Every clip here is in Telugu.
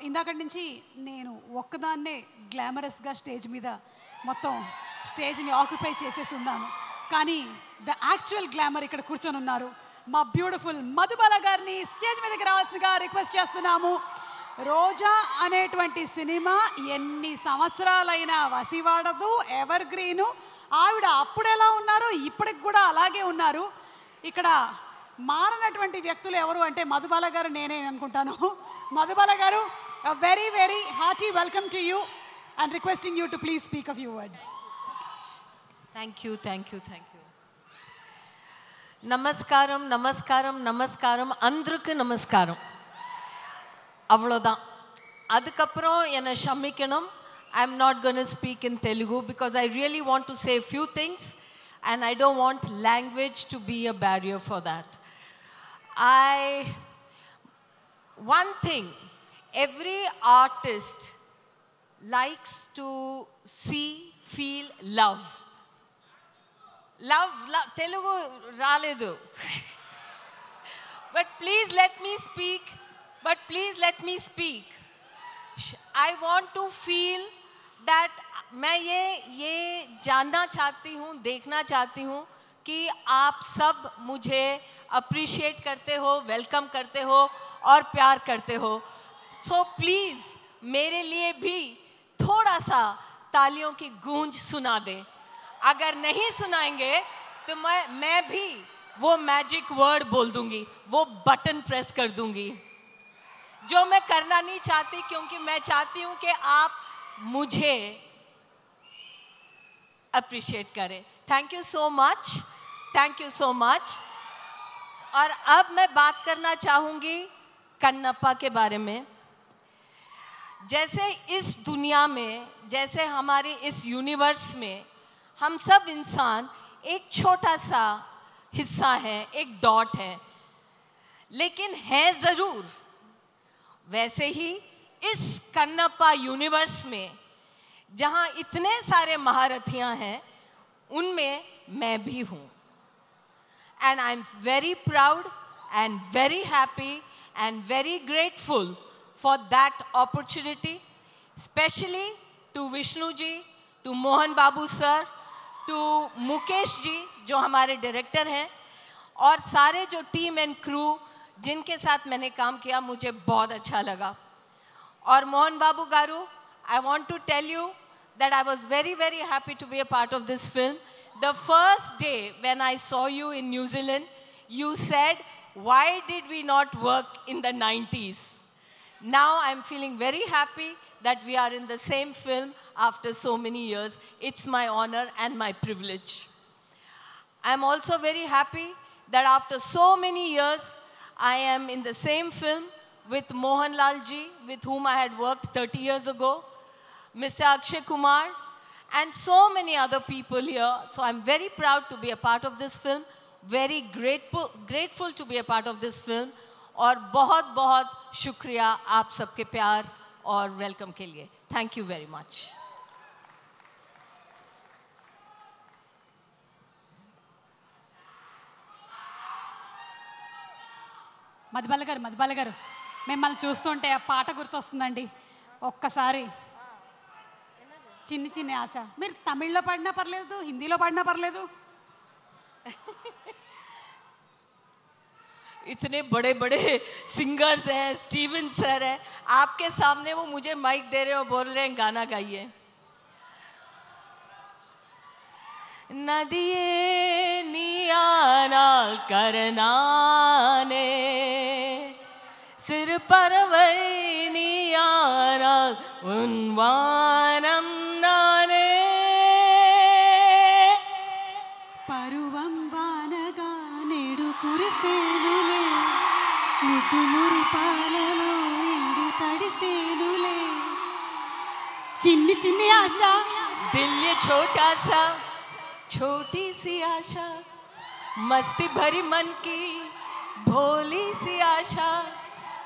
ఇందాకటి నుంచి నేను ఒక్కదాన్నే గ్లామరస్గా స్టేజ్ మీద మొత్తం స్టేజ్ని ఆక్యుపై చేసేసి ఉన్నాను. కానీ ద యాక్చువల్ గ్లామర్ ఇక్కడ కూర్చొని ఉన్నారు. మా బ్యూటిఫుల్ మధుబాల గారిని స్టేజ్ మీదకి రావాల్సిందిగా రిక్వెస్ట్ చేస్తున్నాము. రోజా అనేటువంటి సినిమా ఎన్ని సంవత్సరాలైనా వసివాడదు, ఎవర్ గ్రీను. ఆవిడ అప్పుడు ఎలా ఉన్నారో ఇప్పటికి కూడా అలాగే ఉన్నారు. ఇక్కడ మారనటువంటి వ్యక్తులు ఎవరు అంటే మధుబాల గారు, నేనే అనుకుంటాను. మధుబాల గారు, very very hearty welcome to you and requesting you to please speak a few words. Thank you thank you thank you. நமஸ்காரம் நமஸ்காரம் நமஸ்காரம், అందరికి நமஸ்காரம். அவ்வளோதான். அதுக்கப்புறம் என்னை ஷமிக்கணும். I am not going to speak in Telugu because I really want to say few things and I don't want language to be a barrier for that. One thing, every artist likes to see, feel love. Love, Telugu raledu. But please let me speak. I want to feel that मैं ये जानना चाहती हूँ, देखना चाहती हूँ कि आप सब मुझे अप्रिशिएट करते हो, वेलकम करते हो और प्यार करते हो. सो प्लीज़ मेरे लिए भी थोड़ा सा तालियों की गूंज सुना दें. अगर नहीं सुनाएंगे तो मैं भी वो मैजिक वर्ड बोल दूंगी, वो बटन प्रेस कर दूंगी जो मैं करना नहीं चाहती, क्योंकि मैं चाहती हूँ कि आप मुझे अप्रिशिएट करें. Thank you so much. और अब मैं बात करना चाहूँगी कन्नप्पा के बारे में. जैसे इस दुनिया में, जैसे हमारे इस यूनिवर्स में हम सब इंसान एक छोटा सा हिस्सा है, एक डॉट है, लेकिन है ज़रूर. वैसे ही इस कन्नप्पा यूनिवर्स में जहाँ इतने सारे महारथियाँ हैं, उनमें मैं भी हूँ. And I'm very proud and very happy and very grateful for that opportunity, especially to Vishnu ji, to Mohan Babu sir, to Mukesh ji जो हमारे डायरेक्टर हैं, और सारे जो टीम एंड क्रू जिनके साथ मैंने काम किया, मुझे बहुत अच्छा लगा. और मोहन बाबू गारू, I want to tell you that I was very, very happy to be a part of this film. The first day when I saw you in New Zealand, you said, why did we not work in the 90s? Now I'm feeling very happy that we are in the same film after so many years. It's my honor and my privilege. I'm also very happy that after so many years, I am in the same film with Mohanlal ji, with whom I had worked 30 years ago, Mr. Akshay Kumar, and so many other people here. So I'm very proud to be a part of this film, very grateful to be a part of this film, और बहुत बहुत शुक्रिया आप सबके प्यार और वेलकम के लिए. Thank you very much. Madhubala గారు, మిమ్మల్ని చూస్తుంటే ఆ పాట గుర్తొస్తుందండి. ఒక్కసారి చిన్ని చిన్ని ఆశ. మీరు తమిళ్లో పాడినా పర్లేదు, హిందీలో పాడినా పర్లేదు. इतने बड़े बड़े सिंगर्स हैं, स्टीवन सर है, आपके सामने वो मुझे माइक दे रहे हो, बोल रहे हैं गाना गाइए. नदिये नियाना करनाने सिर पर वैनियाना उन्वानम नाने పరువం వానగా నేడు కురిసేనులే, ముద్దుమురి పాలలో ఈడు తడిసేనులే. చిన్ని చిన్ని ఆశ, दिल ये छोटा सा, छोटी सी आशा, मस्ती भरी मन की भोली सी आशा,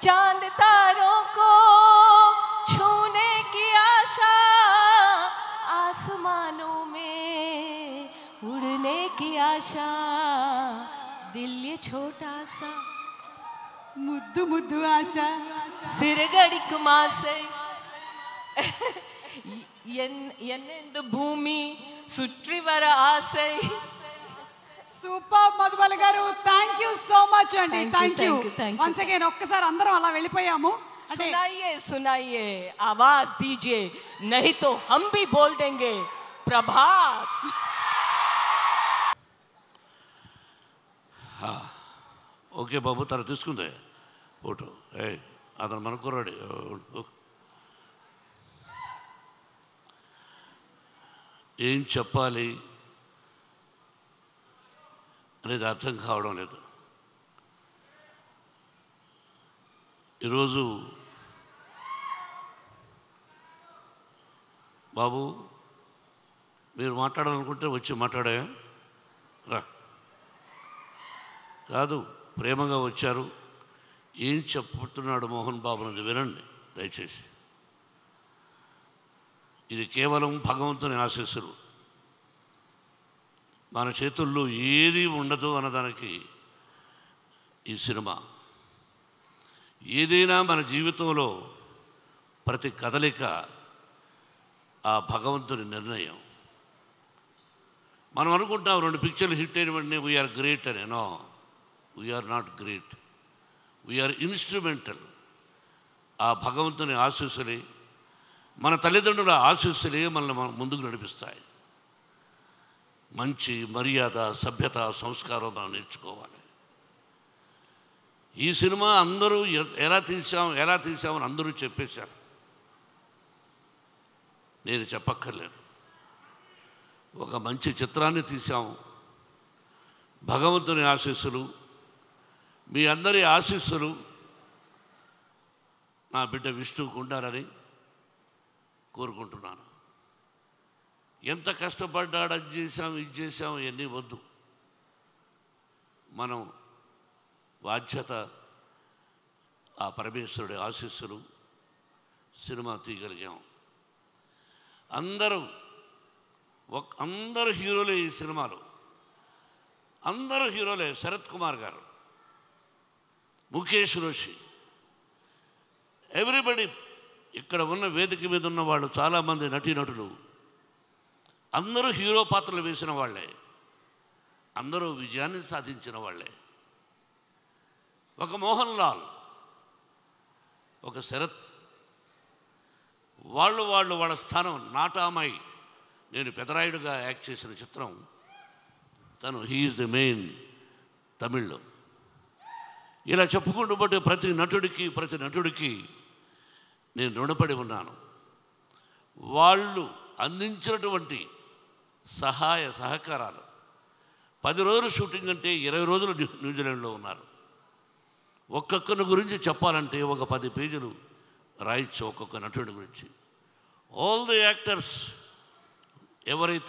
चांद तारों को छूने की आशा, आसमानों में उड़ने की आशा, दिल ये छोटा सा. ముద్దు ముద్దు ఆశ. సిరగడికు మాసై ఎన్నెందు భూమి సుట్రివర ఆసై. సూపర్ మధుబాల గారు, థ్యాంక్ యూ సో మచ్ అండి. Thank you thank you. Once again. ఒక్కసారి అందరం అలా వెళ్ళిపోయాము. అంటే सुनाइए सुनाइए आवाज दीजिए नहीं तो हम भी बोल देंगे प्रभास. ఓకే బాబు, తను తీసుకుందే ఫోటో. అతను మనకున్నాడు. ఏం చెప్పాలి అనేది అర్థం కావడం లేదు. ఈరోజు బాబు మీరు మాట్లాడాలనుకుంటే వచ్చి మాట్లాడే రా. కాదు, ప్రేమగా వచ్చారు. ఏం చెప్పుతున్నాడు మోహన్ బాబు అనేది వినండి దయచేసి. ఇది కేవలం భగవంతుని ఆశీస్సులు. మన చేతుల్లో ఏది ఉండదు అన్నదానికి ఈ సినిమా. ఏదైనా మన జీవితంలో ప్రతి కదలిక ఆ భగవంతుని నిర్ణయం. మనం అనుకుంటాం 2 పిక్చర్లు హిట్ అయిన వెంటనే వీఆర్ గ్రేట్ అని. No, we're not great, we're instrumental. ఆ భగవంతుని ఆశీస్సులే, మన తల్లిదండ్రుల ఆశీస్సులే మనల్ని ముందుకు నడిపిస్తాయి. మంచి మర్యాద, సభ్యత, సంస్కారం మనం నేర్చుకోవాలి. ఈ సినిమా అందరూ ఎలా తీసామని అందరూ చెప్పేశారు. నేను చెప్పక్కర్లేదు. ఒక మంచి చిత్రాన్ని తీసాము. భగవంతుని ఆశీస్సులు, మీ అందరి ఆశీస్సులు నా బిడ్డ విష్ణువుకు ఉండాలని కోరుకుంటున్నాను. ఎంత కష్టపడ్డాడు, అది చేసాం, ఇది చేసాం, ఇవన్నీ వద్దు. మనం బాధ్యత ఆ పరమేశ్వరుడి ఆశీస్సులు, సినిమా తీయగలిగాం. అందరూ హీరోలే ఈ సినిమాలో. అందరూ హీరోలే. శరత్ కుమార్ గారు, ముఖేష్ రోషి, ఎవ్రీబడి. ఇక్కడ ఉన్న వేదిక మీద ఉన్న వాళ్ళు చాలామంది నటీనటులు అందరూ హీరో పాత్రలు వేసిన వాళ్ళే. అందరూ విజయాన్ని సాధించిన వాళ్ళే. ఒక మోహన్ లాల్, ఒక శరత్, వాళ్ళ స్థానం. నాటామై, నేను పెదరాయుడుగా యాక్ట్ చేసిన చిత్రం తను. హీఈస్ ది మెయిన్ తమిళ్లో. ఇలా చెప్పుకుంటూ బట్టి ప్రతి నటుడికి నేను రుణపడి ఉన్నాను. వాళ్ళు అందించినటువంటి సహాయ సహకారాలు. 10 రోజులు షూటింగ్ అంటే 20 రోజులు న్యూజిలాండ్లో ఉన్నారు. ఒక్కొక్కరి గురించి చెప్పాలంటే ఒక 10 పేజీలు రాయొచ్చు ఒక్కొక్క నటుడి గురించి. ఆల్ ది యాక్టర్స్ ఎవరైతే